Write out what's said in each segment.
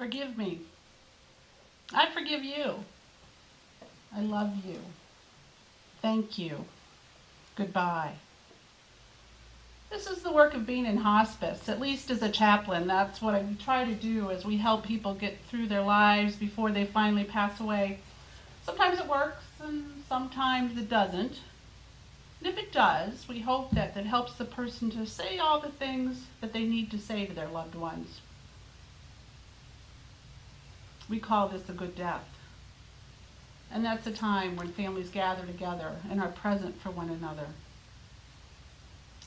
Forgive me. I forgive you. I love you. Thank you. Goodbye. This is the work of being in hospice, at least as a chaplain. That's what I try to do as we help people get through their lives before they finally pass away. Sometimes it works and sometimes it doesn't. And if it does, we hope that that helps the person to say all the things that they need to say to their loved ones. We call this a good death. And that's a time when families gather together and are present for one another.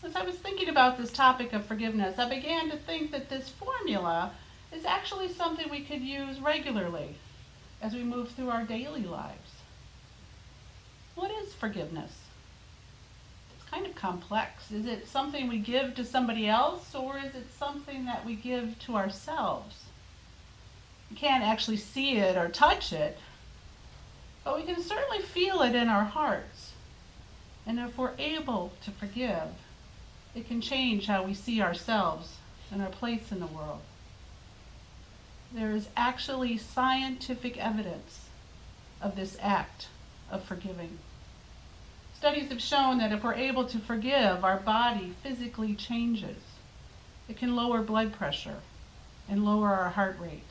As I was thinking about this topic of forgiveness, I began to think that this formula is actually something we could use regularly as we move through our daily lives. What is forgiveness? It's kind of complex. Is it something we give to somebody else, or is it something that we give to ourselves? We can't actually see it or touch it, but we can certainly feel it in our hearts. And if we're able to forgive, it can change how we see ourselves and our place in the world. There is actually scientific evidence of this act of forgiving. Studies have shown that if we're able to forgive, our body physically changes. It can lower blood pressure and lower our heart rate.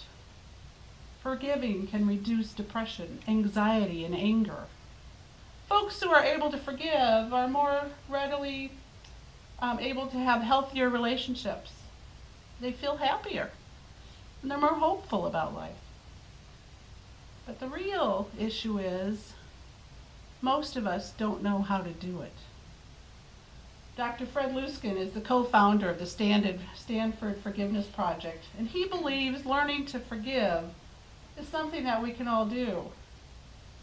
Forgiving can reduce depression, anxiety, and anger. Folks who are able to forgive are more readily able to have healthier relationships. They feel happier, and they're more hopeful about life. But the real issue is most of us don't know how to do it. Dr. Fred Luskin is the co-founder of the Stanford Forgiveness Project, and he believes learning to forgive is something that we can all do.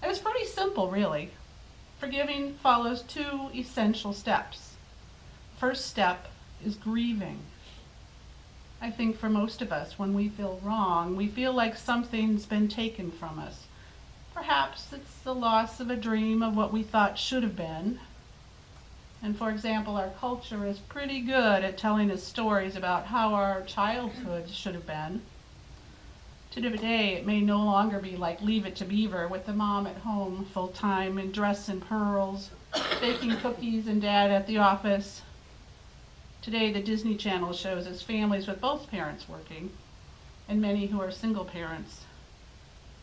And it's pretty simple, really. Forgiving follows two essential steps. First step is grieving. I think for most of us, when we feel wrong, we feel like something's been taken from us. Perhaps it's the loss of a dream of what we thought should have been. And for example, our culture is pretty good at telling us stories about how our childhood should have been. Today, it may no longer be like Leave It to Beaver with the mom at home full-time and dressed in pearls, baking cookies, and dad at the office. Today, the Disney Channel shows us families with both parents working, and many who are single parents.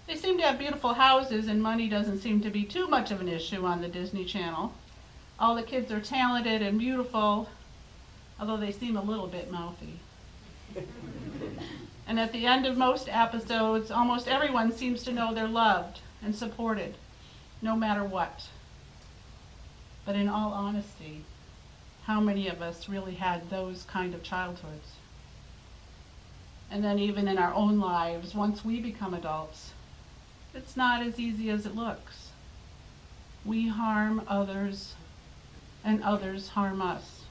They seem to have beautiful houses, and money doesn't seem to be too much of an issue on the Disney Channel. All the kids are talented and beautiful, although they seem a little bit mouthy. And at the end of most episodes, almost everyone seems to know they're loved and supported, no matter what. But in all honesty, how many of us really had those kind of childhoods? And then even in our own lives, once we become adults, it's not as easy as it looks. We harm others, and others harm us.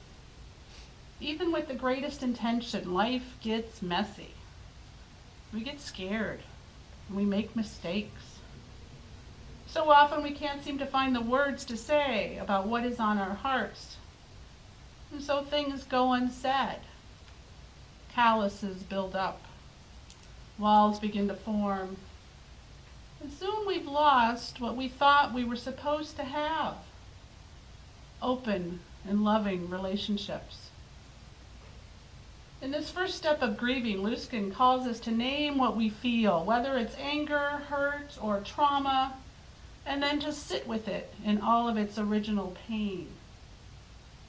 Even with the greatest intention, life gets messy. We get scared, and we make mistakes. So often we can't seem to find the words to say about what is on our hearts. And so things go unsaid. Calluses build up. Walls begin to form. And soon we've lost what we thought we were supposed to have. Open and loving relationships. In this first step of grieving, Luskin calls us to name what we feel, whether it's anger, hurt, or trauma, and then to sit with it in all of its original pain.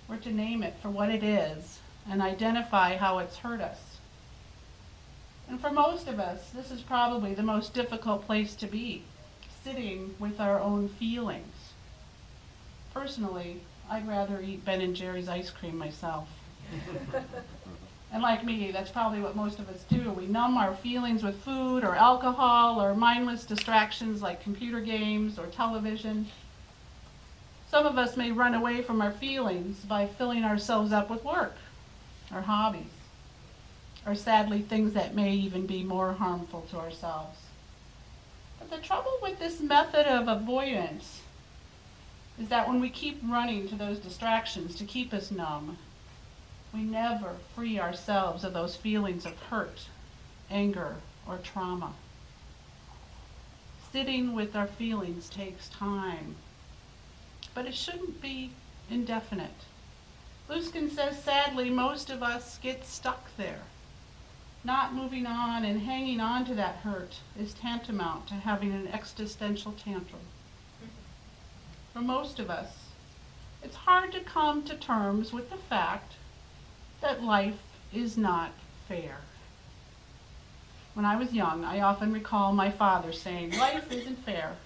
We're to name it for what it is and identify how it's hurt us. And for most of us, this is probably the most difficult place to be, sitting with our own feelings. Personally, I'd rather eat Ben & Jerry's ice cream myself. And like me, that's probably what most of us do. We numb our feelings with food or alcohol or mindless distractions like computer games or television. Some of us may run away from our feelings by filling ourselves up with work or hobbies, or sadly things that may even be more harmful to ourselves. But the trouble with this method of avoidance is that when we keep running to those distractions to keep us numb, we never free ourselves of those feelings of hurt, anger, or trauma. Sitting with our feelings takes time, but it shouldn't be indefinite. Luskin says, sadly, most of us get stuck there. Not moving on and hanging on to that hurt is tantamount to having an existential tantrum. For most of us, it's hard to come to terms with the fact that life is not fair. When I was young, I often recall my father saying, life isn't fair.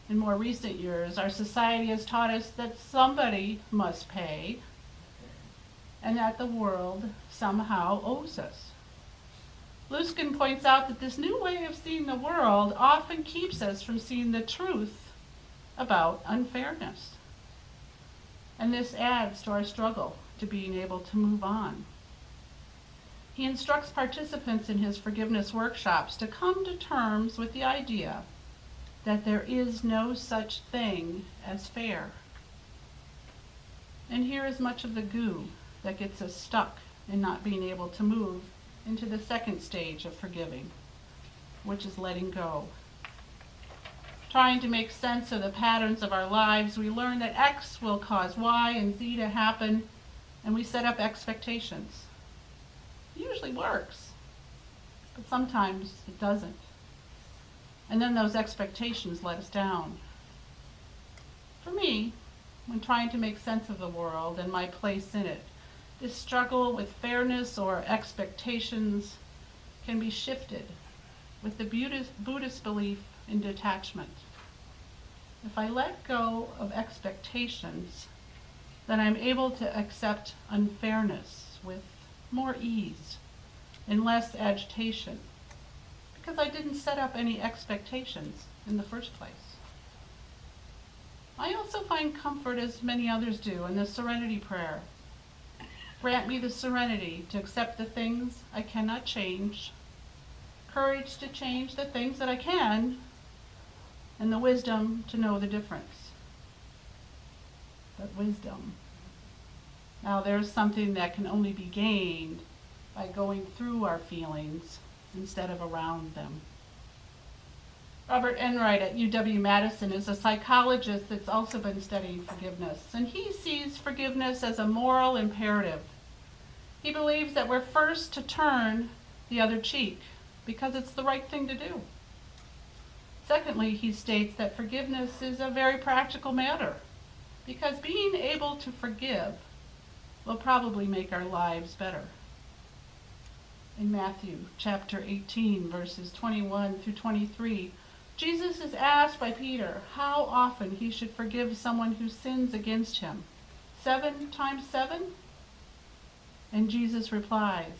In more recent years, our society has taught us that somebody must pay and that the world somehow owes us. Luskin points out that this new way of seeing the world often keeps us from seeing the truth about unfairness. And this adds to our struggle to being able to move on. He instructs participants in his forgiveness workshops to come to terms with the idea that there is no such thing as fair. And here is much of the goo that gets us stuck in not being able to move into the second stage of forgiving, which is letting go. Trying to make sense of the patterns of our lives, we learn that X will cause Y and Z to happen, and we set up expectations. It usually works, but sometimes it doesn't. And then those expectations let us down. For me, when trying to make sense of the world and my place in it, this struggle with fairness or expectations can be shifted with the Buddhist belief in detachment. If I let go of expectations, then I'm able to accept unfairness with more ease and less agitation, because I didn't set up any expectations in the first place. I also find comfort, as many others do, in the serenity prayer. Grant me the serenity to accept the things I cannot change, courage to change the things that I can, and the wisdom to know the difference. But wisdom. Now there's something that can only be gained by going through our feelings instead of around them. Robert Enright at UW-Madison is a psychologist that's also been studying forgiveness, and he sees forgiveness as a moral imperative. He believes that we're first to turn the other cheek because it's the right thing to do. Secondly, he states that forgiveness is a very practical matter because being able to forgive will probably make our lives better. In Matthew chapter 18, verses 21 through 23, Jesus is asked by Peter how often he should forgive someone who sins against him. 7 times 7? And Jesus replies,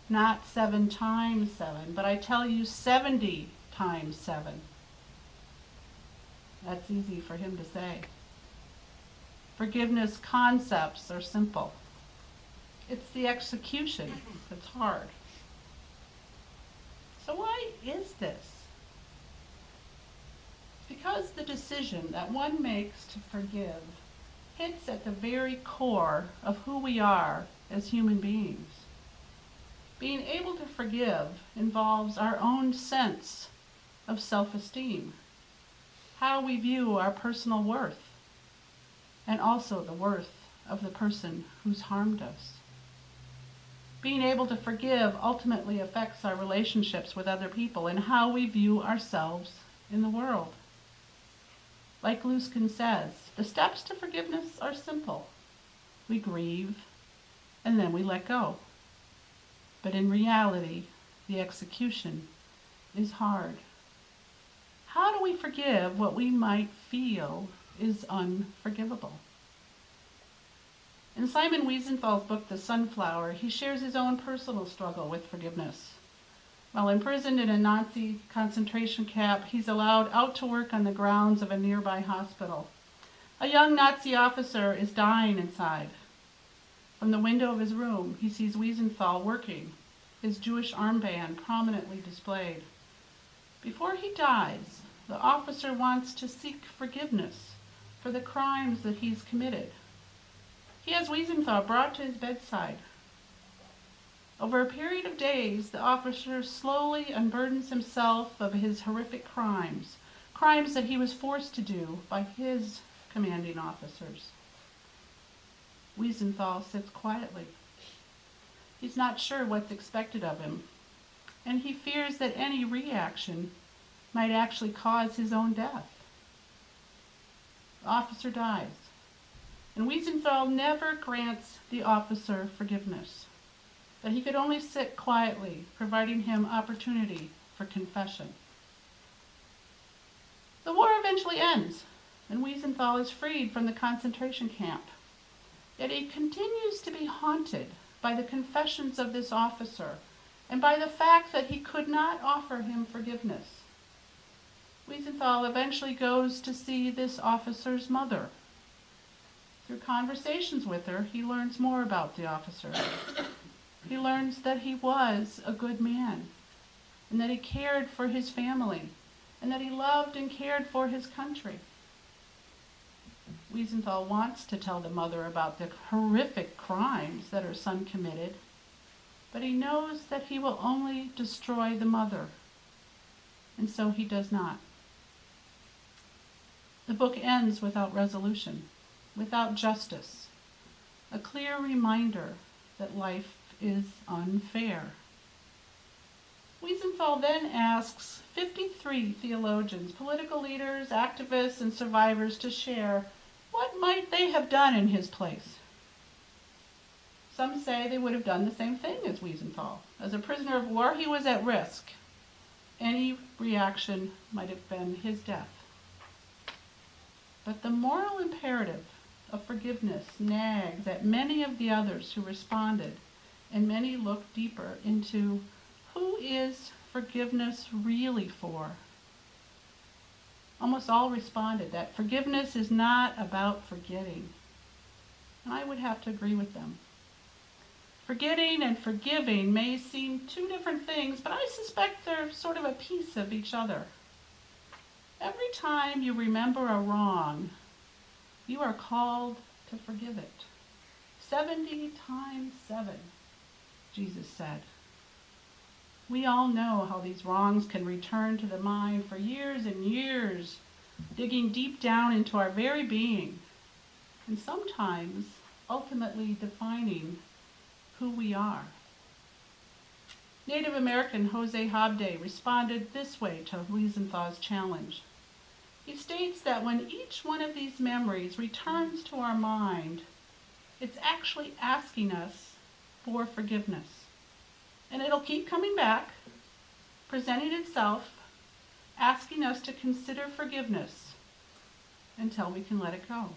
not 7 times 7, but I tell you 70 times 7. That's easy for him to say. Forgiveness concepts are simple. It's the execution that's hard. So why is this? Because the decision that one makes to forgive hits at the very core of who we are as human beings. Being able to forgive involves our own sense of self-esteem, how we view our personal worth, and also the worth of the person who's harmed us. Being able to forgive ultimately affects our relationships with other people and how we view ourselves in the world. Like Luskin says, the steps to forgiveness are simple. We grieve, and then we let go. But in reality, the execution is hard. How do we forgive what we might feel is unforgivable? In Simon Wiesenthal's book, The Sunflower, he shares his own personal struggle with forgiveness. While imprisoned in a Nazi concentration camp, he's allowed out to work on the grounds of a nearby hospital. A young Nazi officer is dying inside. From the window of his room, he sees Wiesenthal working, his Jewish armband prominently displayed. Before he dies, the officer wants to seek forgiveness for the crimes that he's committed. He has Wiesenthal brought to his bedside. Over a period of days, the officer slowly unburdens himself of his horrific crimes, crimes that he was forced to do by his commanding officers. Wiesenthal sits quietly. He's not sure what's expected of him, and he fears that any reaction might actually cause his own death. The officer dies, and Wiesenthal never grants the officer forgiveness, but he could only sit quietly, providing him opportunity for confession. The war eventually ends, and Wiesenthal is freed from the concentration camp. Yet he continues to be haunted by the confessions of this officer and by the fact that he could not offer him forgiveness. Wiesenthal eventually goes to see this officer's mother. Through conversations with her, he learns more about the officer. He learns that he was a good man, and that he cared for his family, and that he loved and cared for his country. Wiesenthal wants to tell the mother about the horrific crimes that her son committed, but he knows that he will only destroy the mother, and so he does not. The book ends without resolution, without justice, a clear reminder that life is unfair. Wiesenthal then asks 53 theologians, political leaders, activists, and survivors to share what might they have done in his place. Some say they would have done the same thing as Wiesenthal. As a prisoner of war, he was at risk. Any reaction might have been his death. But the moral imperative of forgiveness nags at many of the others who responded, and many look deeper into who is forgiveness really for. Almost all responded that forgiveness is not about forgetting. And I would have to agree with them. Forgetting and forgiving may seem two different things, but I suspect they're sort of a piece of each other. Every time you remember a wrong, you are called to forgive it. 70 times 7, Jesus said. We all know how these wrongs can return to the mind for years and years, digging deep down into our very being, and sometimes ultimately defining who we are. Native American Jose Habde responded this way to Wiesenthal's challenge. He states that when each one of these memories returns to our mind, it's actually asking us for forgiveness. And it'll keep coming back, presenting itself, asking us to consider forgiveness until we can let it go.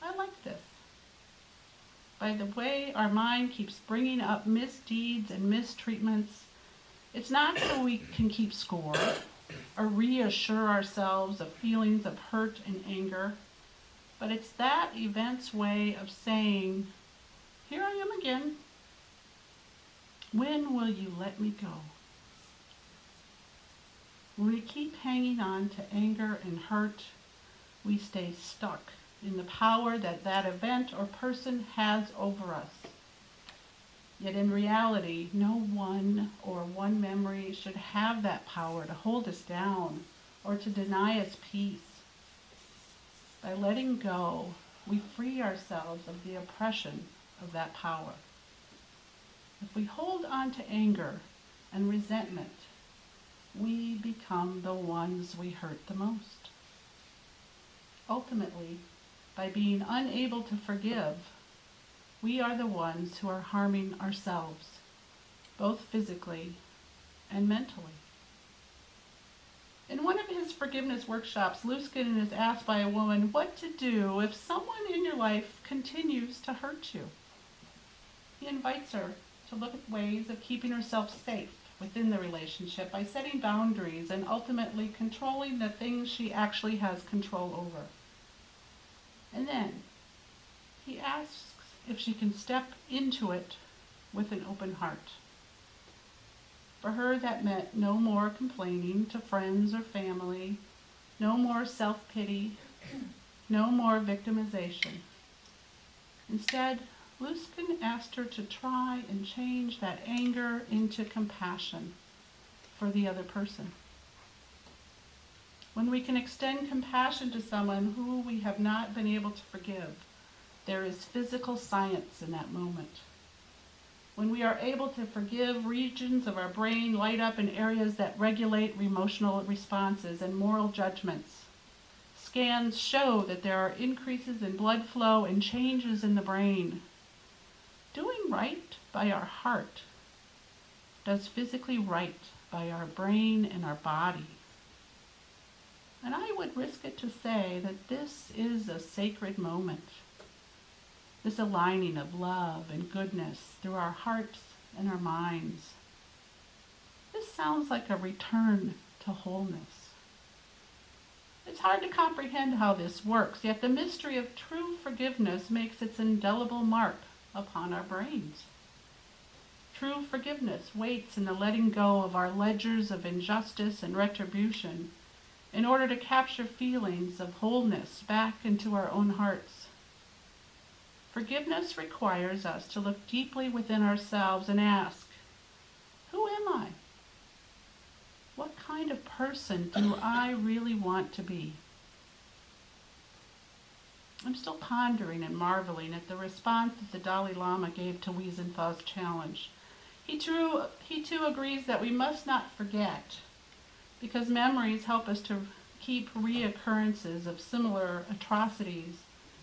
I like this. By the way our mind keeps bringing up misdeeds and mistreatments, it's not so we can keep score or reassure ourselves of feelings of hurt and anger, but it's that event's way of saying, here I am again. When will you let me go? When we keep hanging on to anger and hurt, we stay stuck in the power that that event or person has over us. Yet in reality, no one or one memory should have that power to hold us down or to deny us peace. By letting go, we free ourselves of the oppression of that power. If we hold on to anger and resentment, we become the ones we hurt the most. Ultimately, by being unable to forgive, we are the ones who are harming ourselves, both physically and mentally. In one of his forgiveness workshops, Luskin is asked by a woman what to do if someone in your life continues to hurt you. He invites her to look at ways of keeping herself safe within the relationship by setting boundaries and ultimately controlling the things she actually has control over. And then he asks if she can step into it with an open heart. For her, that meant no more complaining to friends or family, no more self-pity, no more victimization. Instead, Luskin asked her to try and change that anger into compassion for the other person. When we can extend compassion to someone who we have not been able to forgive, there is physical science in that moment. When we are able to forgive, regions of our brain light up in areas that regulate emotional responses and moral judgments. Scans show that there are increases in blood flow and changes in the brain. Doing right by our heart does physically right by our brain and our body. And I would risk it to say that this is a sacred moment. This aligning of love and goodness through our hearts and our minds. This sounds like a return to wholeness. It's hard to comprehend how this works, yet the mystery of true forgiveness makes its indelible mark upon our brains. True forgiveness waits in the letting go of our ledgers of injustice and retribution in order to capture feelings of wholeness back into our own hearts. Forgiveness requires us to look deeply within ourselves and ask, who am I? What kind of person do I really want to be? I'm still pondering and marveling at the response that the Dalai Lama gave to Wiesenthal's challenge. He too agrees that we must not forget, because memories help us to keep reoccurrences of similar atrocities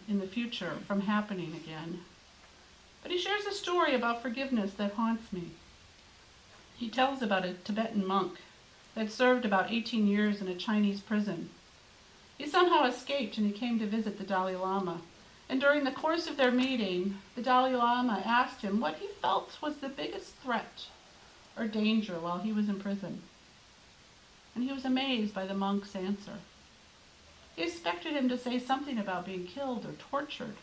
in the future from happening again. But he shares a story about forgiveness that haunts me. He tells about a Tibetan monk that served about 18 years in a Chinese prison. He somehow escaped and he came to visit the Dalai Lama. And during the course of their meeting, the Dalai Lama asked him what he felt was the biggest threat or danger while he was in prison. And he was amazed by the monk's answer. He expected him to say something about being killed or tortured.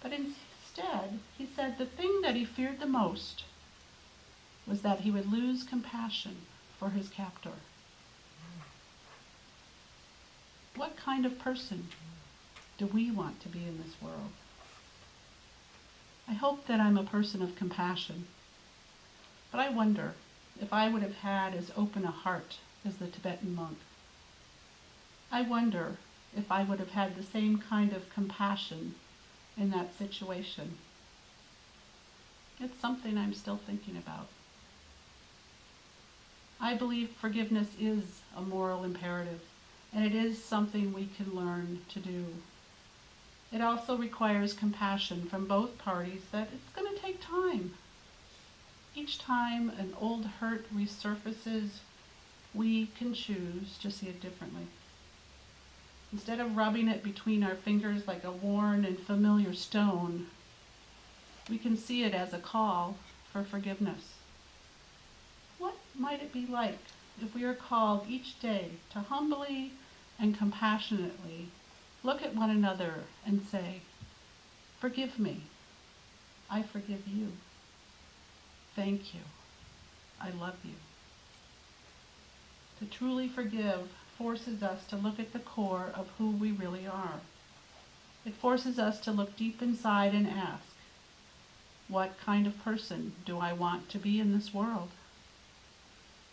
But instead, he said the thing that he feared the most was that he would lose compassion for his captor. What kind of person do we want to be in this world? I hope that I'm a person of compassion, but I wonder if I would have had as open a heart as the Tibetan monk. I wonder if I would have had the same kind of compassion in that situation. It's something I'm still thinking about. I believe forgiveness is a moral imperative, and it is something we can learn to do. It also requires compassion from both parties that it's going to take time. Each time an old hurt resurfaces, we can choose to see it differently. Instead of rubbing it between our fingers like a worn and familiar stone, we can see it as a call for forgiveness. What might it be like if we are called each day to humbly and compassionately look at one another and say, forgive me, I forgive you, thank you, I love you. To truly forgive forces us to look at the core of who we really are. It forces us to look deep inside and ask, what kind of person do I want to be in this world?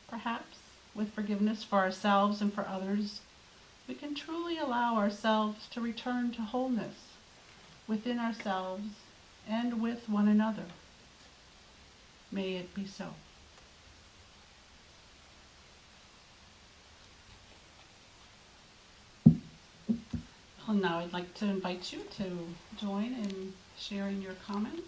Perhaps with forgiveness for ourselves and for others, we can truly allow ourselves to return to wholeness within ourselves and with one another. May it be so. Well, now I'd like to invite you to join in sharing your comments.